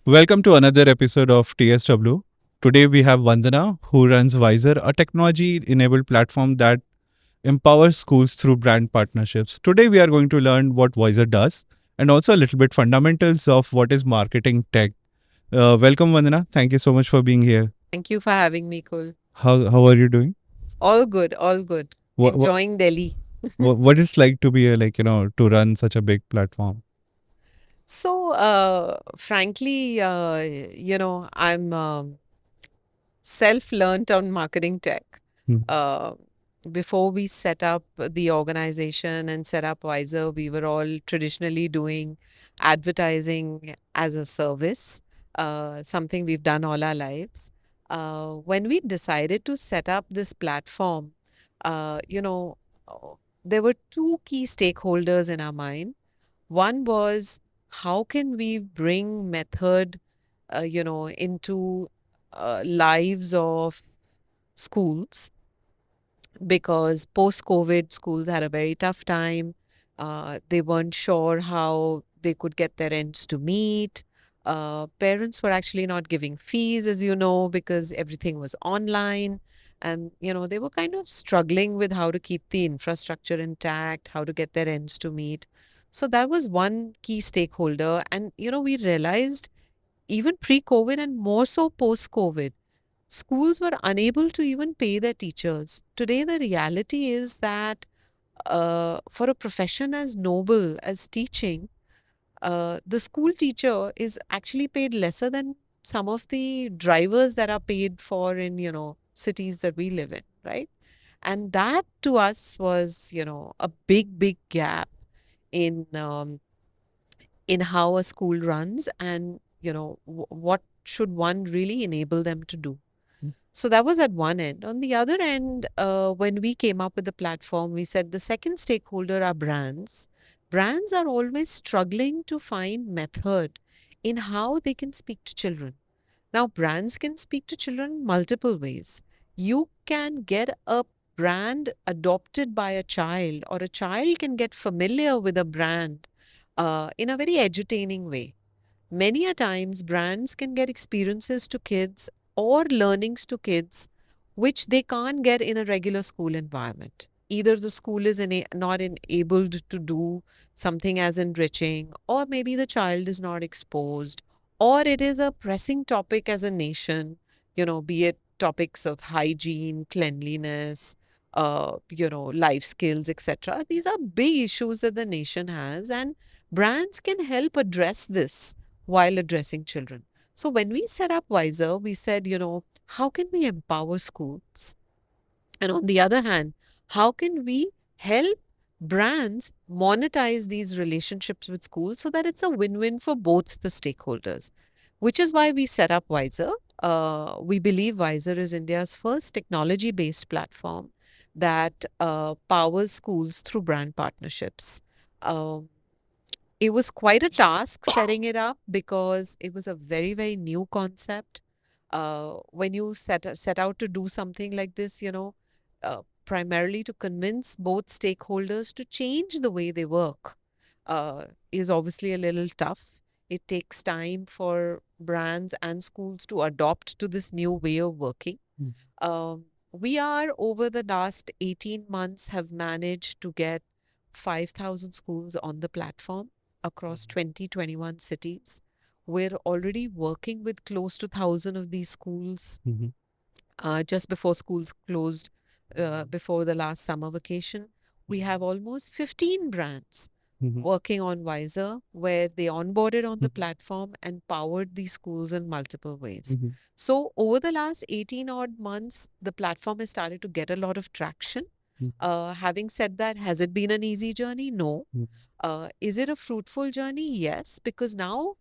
Welcome to another episode of TSW. Today we have Vandana, who runs Wiser, a technology enabled platform that empowers schools through brand partnerships. Today we are going to learn what Wiser does and also a little bit fundamentals of what is marketing tech. Welcome, Vandana. Thank you so much for being here. Thank you for having me, Kul. How are you doing? All good, all good. What what, Enjoying Delhi. what it's like to be to run such a big platform? So, frankly, I'm self-learned on marketing tech. Hmm. Uh, Before we set up the organization and set up Wiser, we were all traditionally doing advertising as a service, something we've done all our lives. When we decided to set up this platform, uh, you know, uh, there were two key stakeholders in our mind. One was how can we bring method, into lives of schools, because post COVID, schools had a very tough time. They weren't sure how they could get their ends to meet. Parents were actually not giving fees, as you know, because everything was online. And, they were kind of struggling with how to keep the infrastructure intact, how to get their ends to meet. So that was one key stakeholder. And, we realized even pre COVID and more so post COVID, schools were unable to even pay their teachers. Today, the reality is that for a profession as noble as teaching, the school teacher is actually paid lesser than some of the drivers that are paid for in, cities that we live in, right? And that to us was, a big, big gap in how a school runs, and what should one really enable them to do. So that was at one end. On the other end, when we came up with the platform, we said the second stakeholder are brands. Brands are always struggling to find method in how they can speak to children. Now, brands can speak to children multiple ways. You can get a brand adopted by a child, or a child can get familiar with a brand in a very edutaining way. Many a times, brands can get experiences to kids or learnings to kids which they can't get in a regular school environment. Either the school is not enabled to do something as enriching, or maybe the child is not exposed, or it is a pressing topic as a nation, be it topics of hygiene, cleanliness, life skills, etc. These are big issues that the nation has, and brands can help address this while addressing children. So when we set up Wiser, we said, how can we empower schools? And on the other hand, how can we help brands monetize these relationships with schools so that it's a win win for both the stakeholders? Which is why we set up Wiser. We believe Wiser is India's first technology based platform that powers schools through brand partnerships. Um, it was quite a task setting it up because it was a very, very new concept. When you set out to do something like this, primarily to convince both stakeholders to change the way they work, is obviously a little tough. It takes time for brands and schools to adopt to this new way of working. Mm. We are, over the last 18 months, have managed to get 5,000 schools on the platform across 2021 cities. We're already working with close to 1,000 of these schools Mhm. just before schools closed, before the last summer vacation. We have almost 15 brands Mhm. working on Wiser, where they onboarded on the Mhm. platform and powered these schools in multiple ways. Mhm. So, over the last 18 odd months, the platform has started to get a lot of traction. Mhm. Having said that, has it been an easy journey? No. Mhm. Is it a fruitful journey? Yes, because now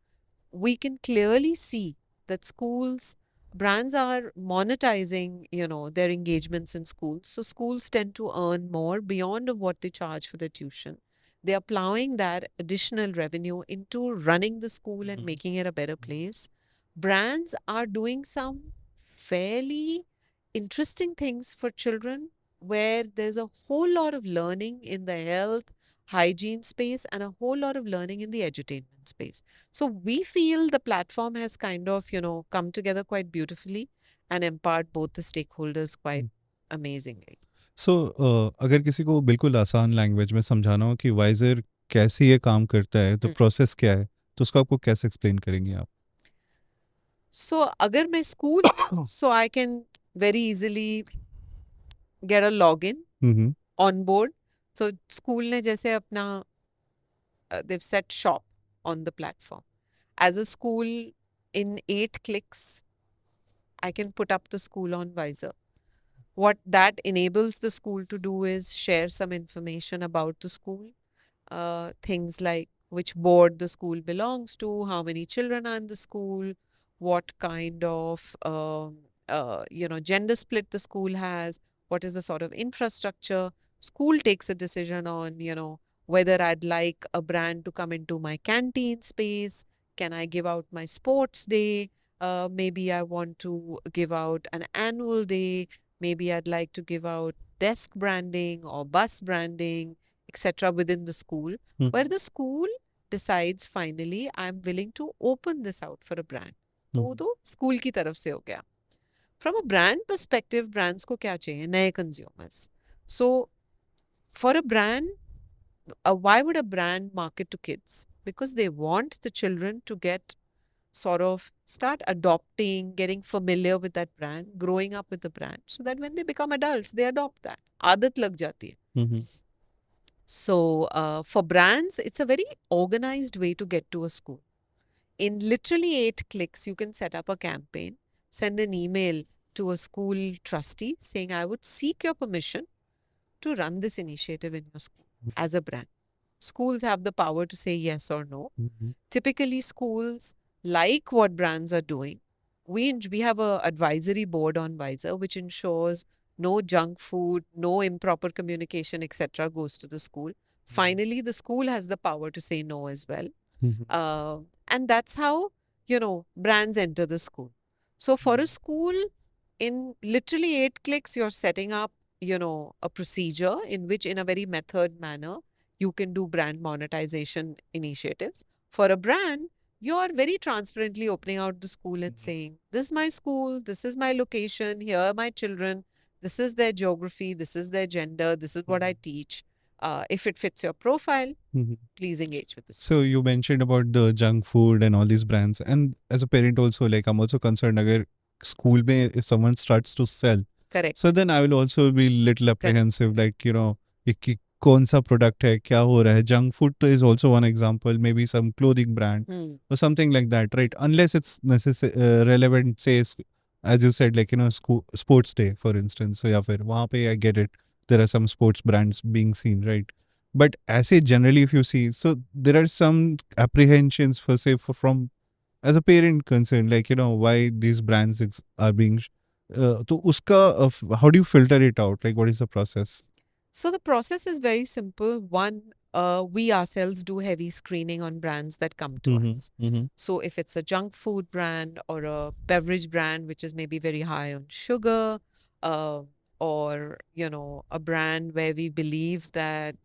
we can clearly see that schools, brands are monetizing, their engagements in schools. So schools tend to earn more beyond of what they charge for their tuition. They are plowing that additional revenue into running the school and Mhm. making it a better place. Brands are doing some fairly interesting things for children, where there's a whole lot of learning in the health, hygiene space, and a whole lot of learning in the edutainment space. So we feel the platform has kind of, come together quite beautifully and empowered both the stakeholders quite amazingly. सो अगर किसी को बिल्कुल आसान language में समझाना हो कि visor कैसे ये काम करता है, तो प्रोसेस क्या है, तो उसको आपको कैसे एक्सप्लेन करेंगे आप? So अगर मैं school, so I can very easily get a login hmm on board. So school ने जैसे अपना they've set shop on the platform. As a school, in 8 clicks, I can put up the school on Visor. What that enables the school to do is share some information about the school, things like which board the school belongs to, how many children are in the school, what kind of gender split the school has, what is the sort of infrastructure. School takes a decision on whether I'd like a brand to come into my canteen space. Can I give out my sports day? Maybe I want to give out an annual day. Maybe I'd like to give out desk branding or bus branding, etc. within the school, where the school decides finally I'm willing to open this out for a brand. तो school की तरफ से हो गया. From a brand perspective, brands को क्या चाहिए? नए consumers. So for a brand, why would a brand market to kids? Because they want the children to get sort of start adopting, getting familiar with that brand, growing up with the brand, so that when they become adults, they adopt that. आदत लग जाती है. So for brands, it's a very organized way to get to a school. In literally 8 clicks, you can set up a campaign, send an email to a school trustee saying, I would seek your permission to run this initiative in your school as a brand. Schools have the power to say yes or no. Typically, schools like what brands are doing. We have a advisory board on Visor which ensures no junk food, no improper communication, etc. goes to the school. Finally, the school has the power to say no as well. And that's how, brands enter the school. So for a school, in literally 8 clicks, you're setting up, a procedure in which, in a very method manner, you can do brand monetization initiatives. For a brand, you're very transparently opening out the school and saying, this is my school, this is my location, here are my children, this is their geography, this is their gender, this is what I teach. If it fits your profile, please engage with this. So you mentioned about the junk food and all these brands, and as a parent also, like I'm also concerned agar school mein if someone starts to sell, Correct. so then I will also be little apprehensive, like ये कौन सा product है, क्या हो रहा है. Junk food is also one example, maybe some clothing brand or something like that, right? Unless it's relevant, say as you said, like school sports day for instance, so या फिर वहाँ पे I get it, there are some sports brands being seen, right? But as a generally, if you see, so there are some apprehensions for say from as a parent concerned, like why these brands are being. तो उसका how do you filter it out? Like what is the process? So the process is very simple. One, we ourselves do heavy screening on brands that come to us. So if it's a junk food brand or a beverage brand, which is maybe very high on sugar, or a brand where we believe that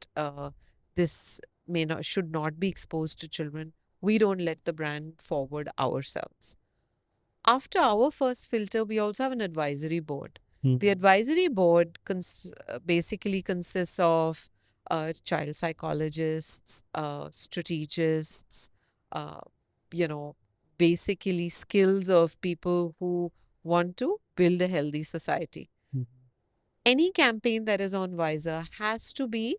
this should not be exposed to children, we don't let the brand forward ourselves. After our first filter, we also have an advisory board. The advisory board basically consists of child psychologists, strategists, basically skills of people who want to build a healthy society. Any campaign that is on Visor has to be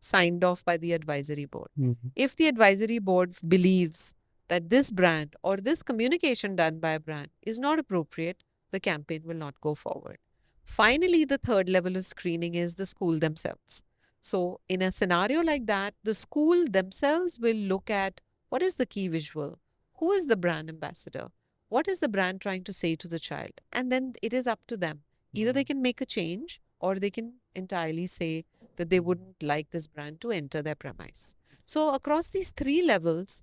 signed off by the advisory board. If the advisory board believes that this brand or this communication done by a brand is not appropriate, the campaign will not go forward. Finally, the third level of screening is the school themselves. So in a scenario like that, the school themselves will look at what is the key visual, who is the brand ambassador, what is the brand trying to say to the child, and then it is up to them. Either they can make a change or they can entirely say that they wouldn't like this brand to enter their premise. So across these 3 levels,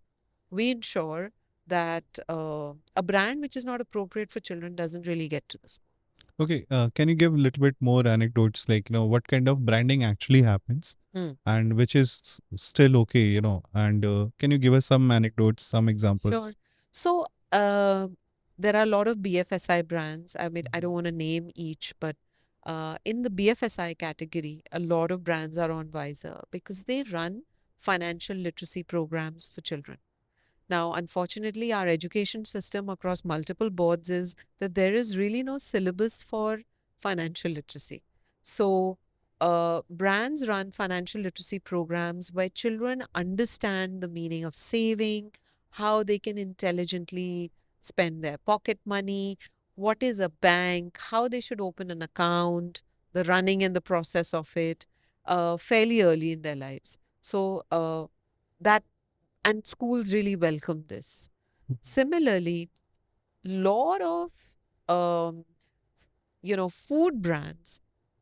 we ensure that a brand which is not appropriate for children doesn't really get to the school. Okay, can you give a little bit more anecdotes, like, what kind of branding actually happens Hmm. and which is still okay, and can you give us some anecdotes, some Sure. examples? So, there are a lot of BFSI brands. I mean, I don't want to name each, but in the BFSI category, a lot of brands are on Visor because they run financial literacy programs for children. Now, unfortunately, our education system across multiple boards is that there is really no syllabus for financial literacy. So, brands run financial literacy programs where children understand the meaning of saving, how they can intelligently spend their pocket money, what is a bank, how they should open an account, the running and the process of it, fairly early in their lives. So, that and schools really welcome this. Similarly, lot of um, food brands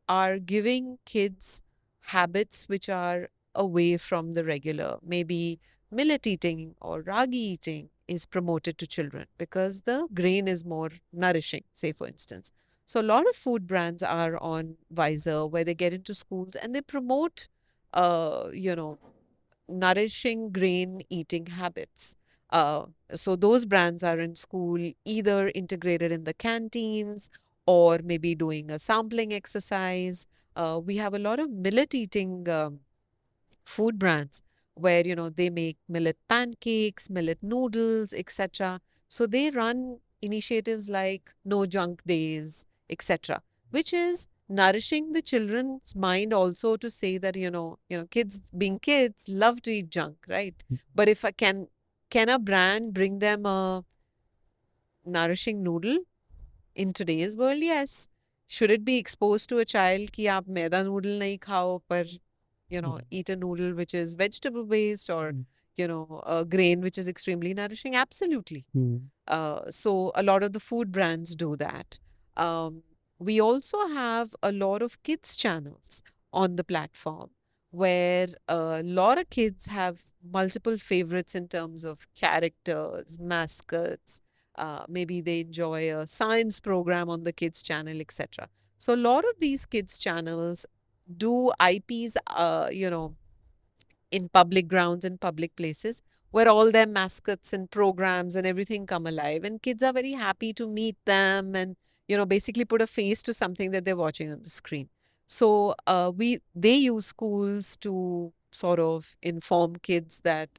are giving kids habits which are away from the regular. Maybe millet eating or ragi eating is promoted to children because the grain is more nourishing, say for instance. So a lot of food brands are on Visor where they get into schools and they promote nourishing grain eating habits. So those brands are in school, either integrated in the canteens or maybe doing a sampling exercise. We have a lot of millet eating food brands where they make millet pancakes, millet noodles, etc. So they run initiatives like no junk days, etc., which is nourishing the children's mind also to say that kids being kids love to eat junk, right? But if I can a brand bring them a nourishing noodle in today's world? Yes. Should it be exposed to a child कि आप मैदा noodle नहीं खाओ पर eat a noodle which is vegetable based or a grain which is extremely nourishing? Absolutely. So a lot of the food brands do that. Um, we also have a lot of kids channels on the platform where a lot of kids have multiple favorites in terms of characters, mascots. Maybe they enjoy a science program on the kids channel, etc. So a lot of these kids channels do IPs, in public grounds and public places where all their mascots and programs and everything come alive and kids are very happy to meet them and basically put a face to something that they're watching on the screen. So they use schools to sort of inform kids that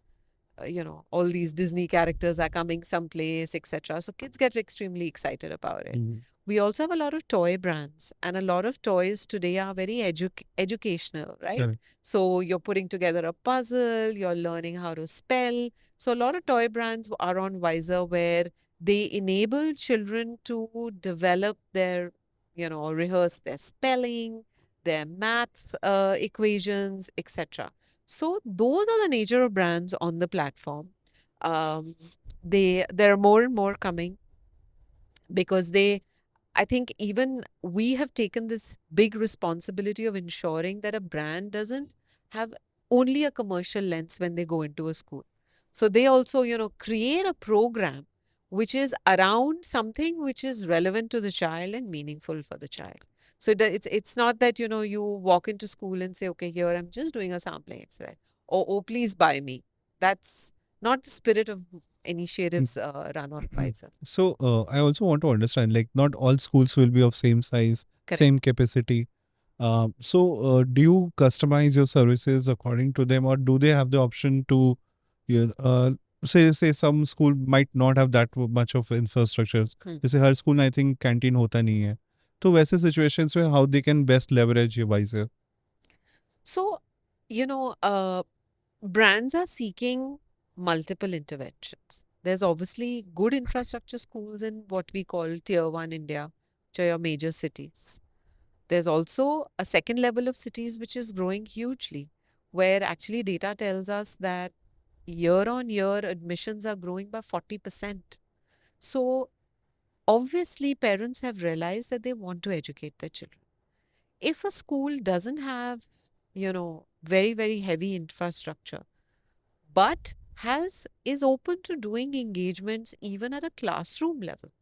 all these Disney characters are coming someplace, etc. So kids get extremely excited about it. We also have a lot of toy brands, and a lot of toys today are very educational, right? Correct. So you're putting together a puzzle, you're learning how to spell. So a lot of toy brands are on Visor where they enable children to develop their, rehearse their spelling, their math equations, etc. So those are the nature of brands on the platform. Um, there are more and more coming because I think even we have taken this big responsibility of ensuring that a brand doesn't have only a commercial lens when they go into a school. So they also, create a program which is around something which is relevant to the child and meaningful for the child. So it's not that, you walk into school and say, okay, here I'm just doing a sampling exercise. Or, oh, please buy me. That's not the spirit of initiatives run on Pfizer. So I also want to understand, like, not all schools will be of same size, Correct. same capacity. So do you customize your services according to them, or do they have the option to, you say some school might not have that much of infrastructure. जैसे हर school में I think canteen होता नहीं है. तो वैसे situations में how they can best leverage your Visor? So, brands are seeking multiple interventions. There's obviously good infrastructure schools in what we call Tier 1 India, which are your major cities. There's also a second level of cities which is growing hugely, where actually data tells us that year on year admissions are growing by 40%. So, obviously, parents have realized that they want to educate their children. If a school doesn't have, very, very heavy infrastructure, but is open to doing engagements even at a classroom level,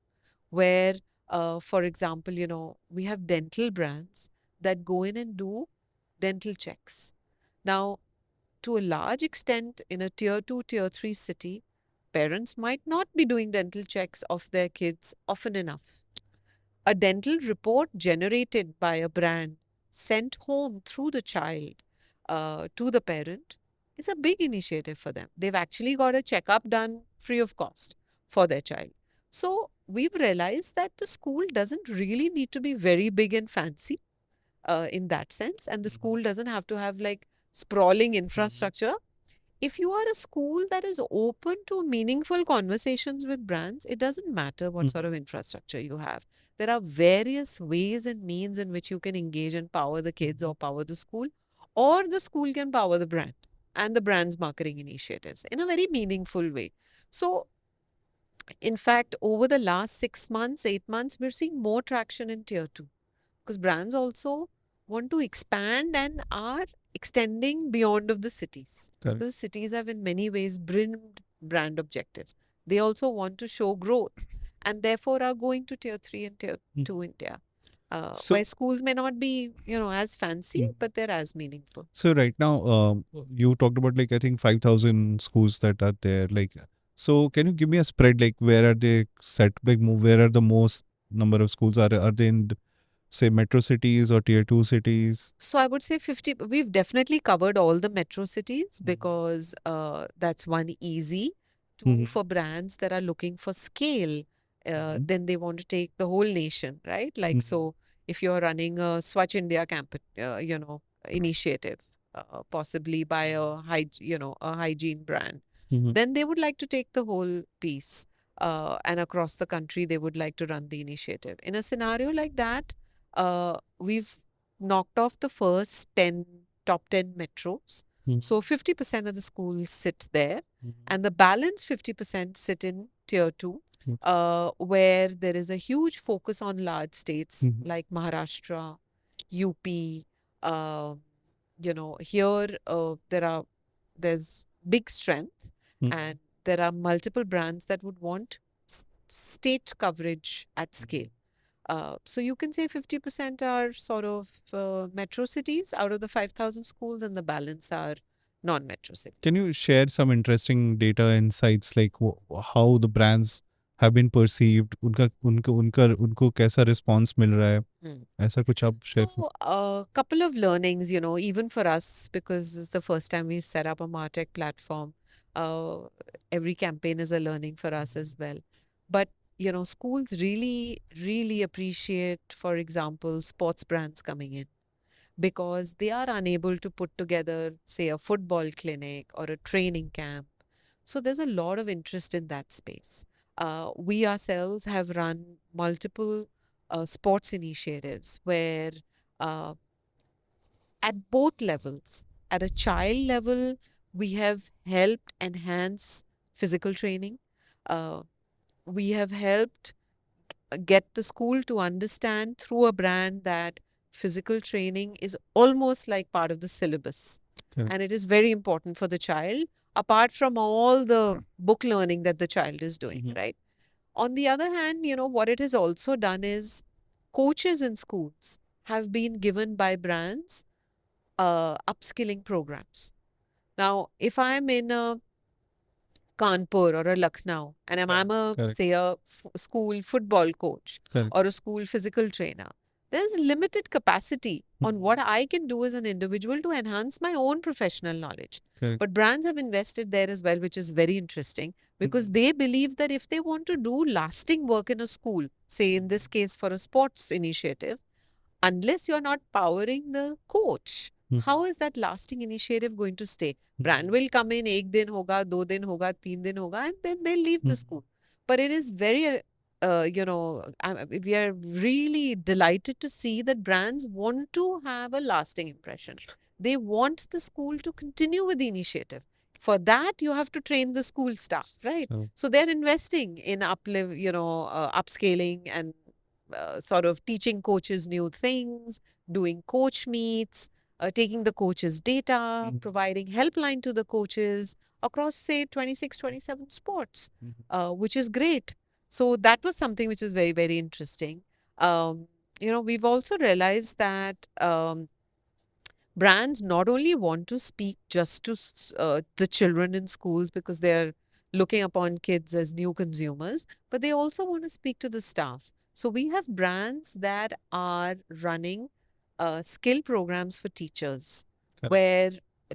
where For example, we have dental brands that go in and do dental checks. Now, to a large extent, in a tier 2, tier 3 city, parents might not be doing dental checks of their kids often enough. A dental report generated by a brand sent home through the child to the parent is a big initiative for them. They've actually got a checkup done free of cost for their child. So we've realized that the school doesn't really need to be very big and fancy in that sense. And the school doesn't have to have like sprawling infrastructure. If you are a school that is open to meaningful conversations with brands, it doesn't matter what sort of infrastructure you have. There are various ways and means in which you can engage and power the kids or power the school, or the school can power the brand and the brand's marketing initiatives in a very meaningful way. So, in fact, over the last 6 months, 8 months, we're seeing more traction in tier 2 because brands also want to expand and are extending beyond of the cities. Correct. Because cities have in many ways brand objectives. They also want to show growth and therefore are going to tier 3 and tier 2 India. So- Where schools may not be, as fancy, but they're as meaningful. So right now, you talked about like I think 5,000 schools that are there. Like, so can you give me a spread? Like, where are they set? Like, where are the most number of schools? Are they in say metro cities or tier 2 cities? So I would say 50. We've definitely covered all the metro cities because that's one easy. Two, for brands that are looking for scale, then they want to take the whole nation, right? Like, so if you're running a Swachh India initiative, possibly by a hygiene brand, then they would like to take the whole piece. And across the country, they would like to run the initiative. In a scenario like that, we've knocked off the first top 10 metros. So 50% of the schools sit there, and the balance 50% sit in tier 2, where there is a huge focus on large states like Maharashtra, UP. Here there's big strength, and there are multiple brands that would want state coverage at scale. So you can say 50% are sort of metro cities out of the 5,000 schools, and the balance are non-metro cities. Can you share some interesting data insights like how the brands have been perceived? उनको कैसा response मिल रहा है? ऐसा कुछ आप share? So, a couple of learnings, even for us, because it's the first time we've set up a MarTech platform. Every campaign is a learning for us as well. But, schools really, really appreciate, for example, sports brands coming in because they are unable to put together, say, a football clinic or a training camp. So there's a lot of interest in that space. We ourselves have run multiple sports initiatives where at both levels, at a child level, we have helped enhance physical training. We have helped get the school to understand through a brand that physical training is almost like part of the syllabus. Correct. And it is very important for the child, apart from all the book learning that the child is doing, right? On the other hand, what it has also done is coaches in schools have been given by brands upskilling programs. Now, if I'm in a Kanpur or a Lucknow and I'm Correct. say a school football coach Correct. or a school physical trainer, there's limited capacity on what I can do as an individual to enhance my own professional knowledge. Correct. But brands have invested there as well, which is very interesting because they believe that if they want to do lasting work in a school, say in this case for a sports initiative, unless you're not powering the coach, how is that lasting initiative going to stay? Brand will come in, ek din hoga, do din hoga, teen din hoga, and then they'll leave the school. But it is very, we are really delighted to see that brands want to have a lasting impression. They want the school to continue with the initiative. For that, you have to train the school staff, right? So they're investing in upscaling and sort of teaching coaches new things, doing coach meets, taking the coaches' data, providing helpline to the coaches across, say, 26, 27 sports, which is great. So that was something which is very, very interesting. We've also realized that brands not only want to speak just to the children in schools because they're looking upon kids as new consumers, but they also want to speak to the staff. So we have brands that are running skill programs for teachers Correct. where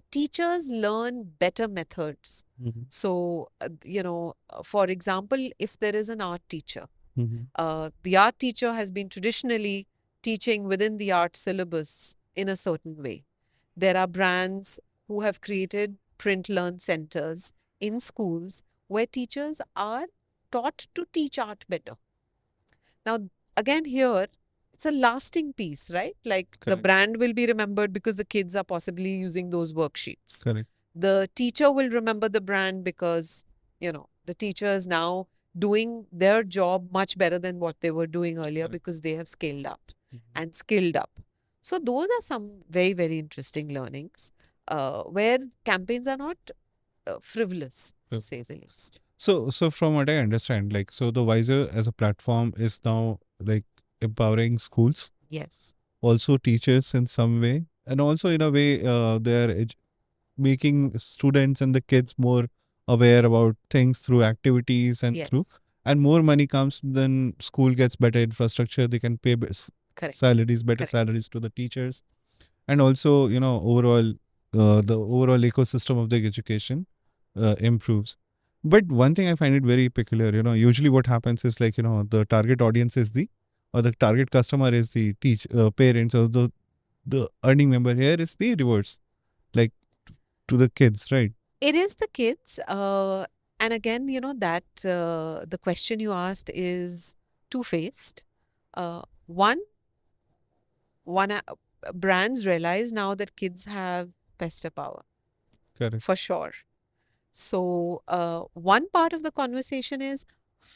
teachers learn better methods. Mhm. So, for example, if there is an art teacher, Mhm. the art teacher has been traditionally teaching within the art syllabus in a certain way. There are brands who have created print learn centers in schools where teachers are taught to teach art better. Now, again, here, it's a lasting piece, right? Like the Correct. brand will be remembered because the kids are possibly using those worksheets. Correct. The teacher will remember the brand because, the teacher is now doing their job much better than what they were doing earlier Correct. because they have scaled up Mhm. and skilled up. So those are some very, very interesting learnings where campaigns are not frivolous, to say the least. So from what I understand, like, so the Wiser as a platform is now like empowering schools, Yes. also teachers in some way, and also in a way, they're making students and the kids more aware about things through activities and through, Yes. and more money comes, then school gets better infrastructure. They can pay Correct. salaries, better Correct. salaries to the teachers, and also overall, the overall ecosystem of the education improves. But one thing I find it very peculiar, usually what happens is like, the target audience is or the target customer is the parents, or the earning member here is the reverse, like to the kids, right? It is the kids. And again, that the question you asked is two-faced. One, brands realize now that kids have pester power, Correct. for sure. So, one part of the conversation is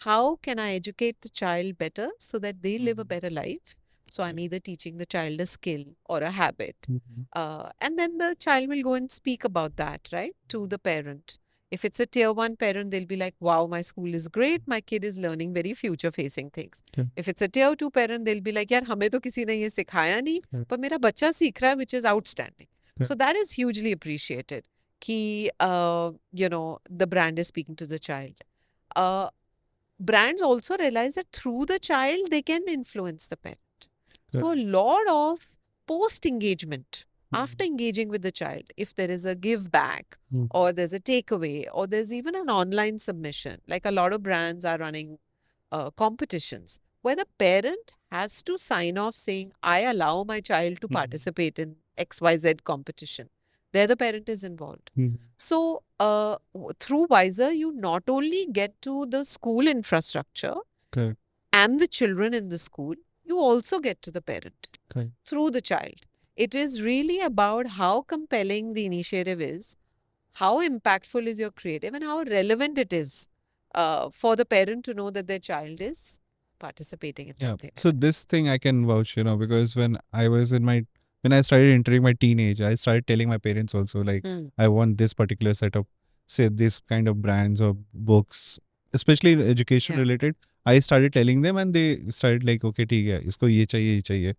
how can I educate the child better so that they live a Mhm. better life? So, I'm either teaching the child a skill or a habit. Mhm. And then the child will go and speak about that, right, to the parent. If it's a tier one parent, they'll be like, wow, my school is great. My kid is learning very future facing things. Okay. If it's a tier two parent, they'll be like, यार हमें तो किसी ने ये सिखाया नहीं, Correct. पर मेरा बच्चा सीख रहा है, which is outstanding. So Correct. that is hugely appreciated. Ki, the brand is speaking to the child. Brands also realize that through the child, they can influence the parent. So a lot of post engagement, after engaging with the child, if there is a give back Mhm. or there's a takeaway or there's even an online submission, like a lot of brands are running competitions where the parent has to sign off saying, I allow my child to Mhm. participate in XYZ competition. There the parent is involved. Mhm. So through Wiser, you not only get to the school infrastructure Correct. and the children in the school, you also get to the parent Correct. through the child. It is really about how compelling the initiative is, how impactful is your creative, and how relevant it is for the parent to know that their child is participating in Yeah. something like So that. this thing I can vouch, because when I started entering my teenage, I started telling my parents also, like, Hmm. I want this particular setup, say this kind of brands or books, especially education Yeah. related. I started telling them, and they started like, okay, ठीक है, इसको ये चाहिए, ये चाहिए.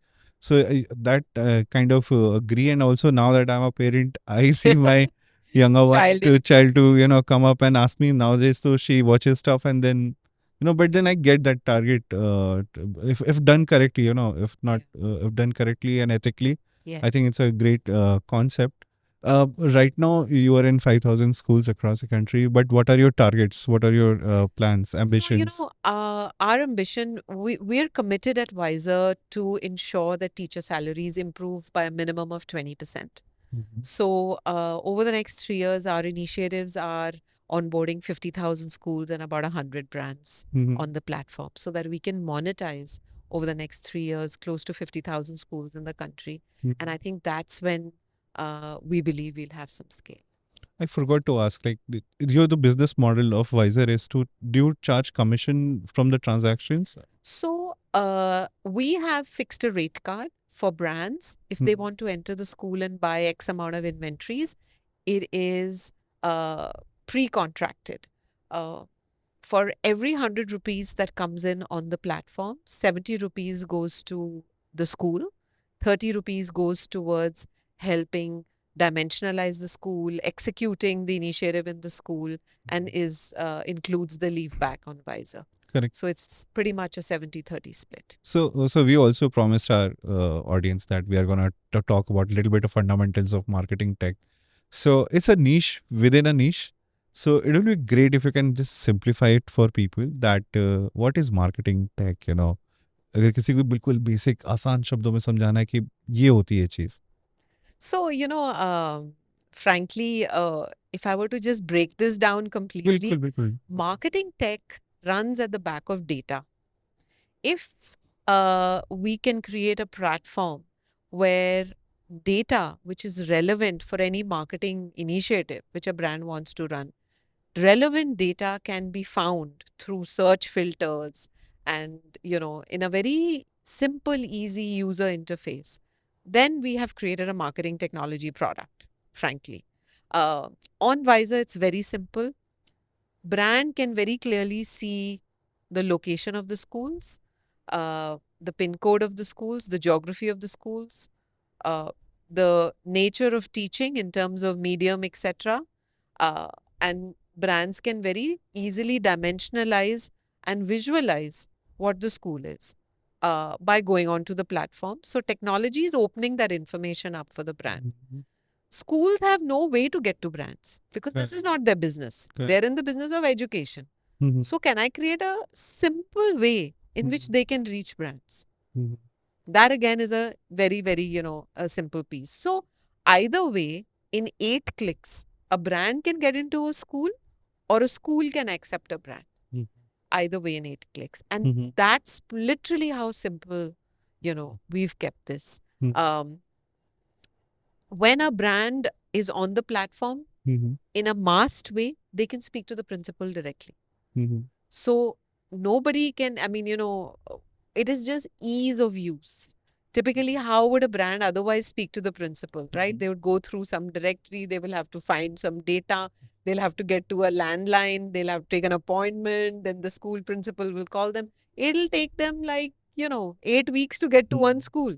So that kind of agree, and also now that I'm a parent, I see my younger Child child to come up and ask me nowadays. So she watches stuff, and then but then I get that target, if done correctly, if not, if done correctly and ethically, Yes. I think it's a great concept. Right now, you are in 5,000 schools across the country, but what are your targets? What are your plans, ambitions? So, our ambition, we're committed at Wiser to ensure that teacher salaries improve by a minimum of 20%. Mhm. So, over the next 3 years, our initiatives are onboarding 50,000 schools and about 100 brands Mhm. on the platform so that we can monetize over the next 3 years close to 50,000 schools in the country. Mhm. And I think that's when we believe we'll have some scale. I forgot to ask, like, the business model of Wiser is do you charge commission from the transactions? So, we have fixed a rate card for brands. If they want to enter the school and buy X amount of inventories, it is pre-contracted. for every 100 rupees that comes in on the platform, 70 rupees goes to the school, 30 rupees goes towards helping dimensionalize the school, executing the initiative in the school, and is includes the leave back on Visor. Correct. So it's pretty much a 70-30 split. So we also promised our audience that we are going to talk about a little bit of fundamentals of marketing tech. So it's a niche within a niche. So it will be great if you can just simplify it for people that what is marketing tech, अगर किसी को बिल्कुल basic आसान शब्दों में समझाना है कि ये होती है चीज. So, frankly, if I were to just break this down completely, बिल्कुल. marketing tech runs at the back of data. If we can create a platform where data, which is relevant for any marketing initiative which a brand wants to run, relevant data can be found through search filters and, in a very simple, easy user interface, then we have created a marketing technology product, frankly. On Visor, it's very simple. Brand can very clearly see the location of the schools, the pin code of the schools, the geography of the schools, the nature of teaching in terms of medium, etc. And brands can very easily dimensionalize and visualize what the school is by going onto the platform. So technology is opening that information up for the brand. Schools have no way to get to brands because this is not their business. Correct. They're in the business of education. So can I create a simple way in which they can reach brands? That again is a very, very, a simple piece. So either way, in 8 clicks, a brand can get into a school or a school can accept a brand. Either way in 8 clicks. And that's literally how simple, we've kept this. When a brand is on the platform, in a masked way, they can speak to the principal directly. So nobody can, it is just ease of use. Typically, how would a brand otherwise speak to the principal, right? They would go through some directory, they will have to find some data, they'll have to get to a landline, they'll have to take an appointment, then the school principal will call them. It'll take them 8 weeks to get to one school.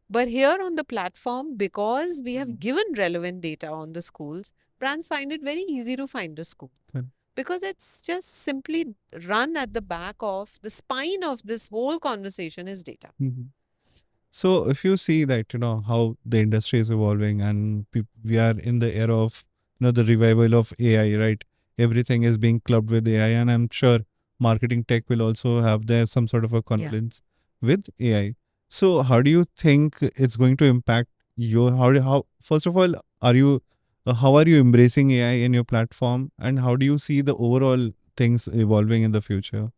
But here on the platform, because we have given relevant data on the schools, brands find it very easy to find a school. Because it's just simply run at the back of the spine of this whole conversation is data. So if you see that, how the industry is evolving and we are in the era of, the revival of AI, right? Everything is being clubbed with AI, and I'm sure marketing tech will also have there some sort of a convergence with AI. So how do you think it's going to impact how first of all, how are you embracing AI in your platform, and how do you see the overall things evolving in the future?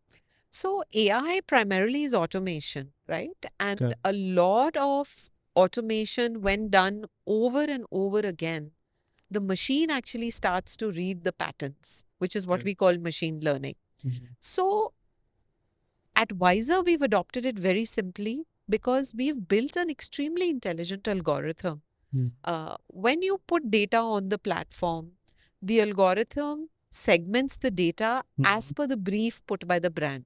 So AI primarily is automation, right? And Okay. a lot of automation, when done over and over again, the machine actually starts to read the patterns, which is what Right. we call machine learning. So at Visor, we've adopted it very simply because we've built an extremely intelligent algorithm. When you put data on the platform, the algorithm segments the data as per the brief put by the brand.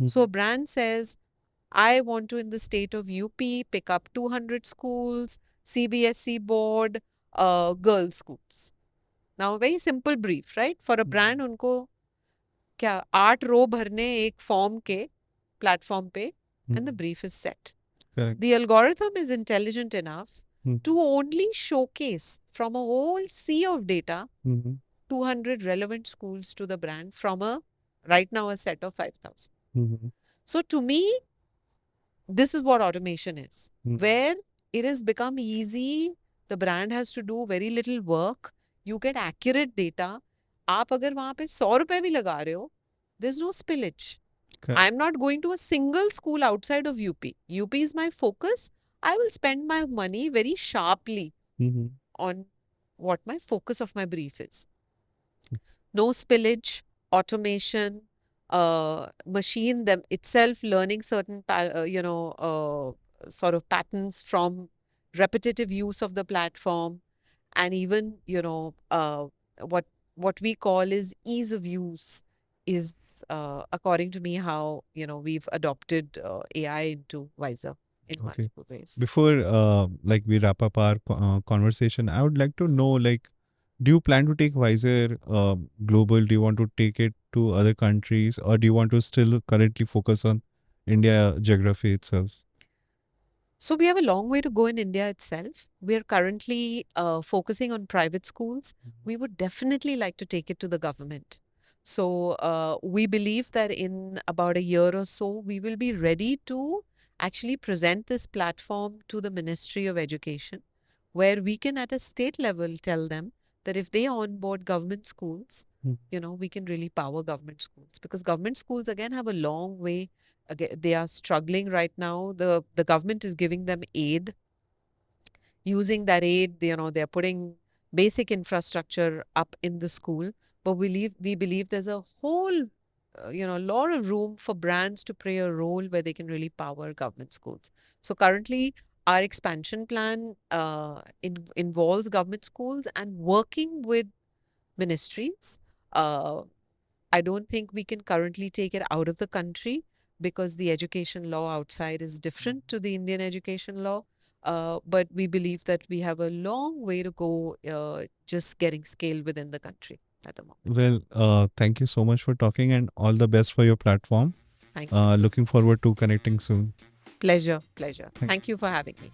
So a brand says, I want to, in the state of UP, pick up 200 schools, CBSE board, girls schools. Now, very simple brief, right? For a brand, उनको क्या 8 रो भरने एक form के platform पे, and the brief is set. Correct. The algorithm is intelligent enough to only showcase from a whole sea of data 200 relevant schools to the brand from right now a set of 5,000. So to me, this is what automation is, where it has become easy. The brand has to do very little work. You get accurate data. आप अगर वहाँ पे 100 रुपए भी लगा रहे हो, there's no spillage. Okay. I'm not going to a single school outside of UP. UP is my focus. I will spend my money very sharply on what my focus of my brief is. No spillage, automation, machine them itself learning certain sort of patterns from repetitive use of the platform, and even what we call is ease of use is that's according to me how we've adopted AI into Wiser in Okay. multiple ways. Before like we wrap up our conversation, I would like to know, like, do you plan to take Wiser global? Do you want to take it to other countries, or do you want to still currently focus on India geography itself? So we have a long way to go in India itself. We are currently focusing on private schools. We would definitely like to take it to the government. So we believe that in about a year or so, we will be ready to actually present this platform to the Ministry of Education, where we can at a state level tell them that if they onboard government schools, Hmm. we can really power government schools, because government schools again have a long way. Again, they are struggling right now. The government is giving them aid. Using that aid, they're putting basic infrastructure up in the school. But we believe there's a whole lot of room for brands to play a role where they can really power government schools. So currently, our expansion plan involves government schools and working with ministries. I don't think we can currently take it out of the country because the education law outside is different to the Indian education law. But we believe that we have a long way to go just getting scale within the country at the moment. Well, thank you so much for talking, and all the best for your platform. Thank you. Looking forward to connecting soon. Pleasure. Thank- Thank you for having me.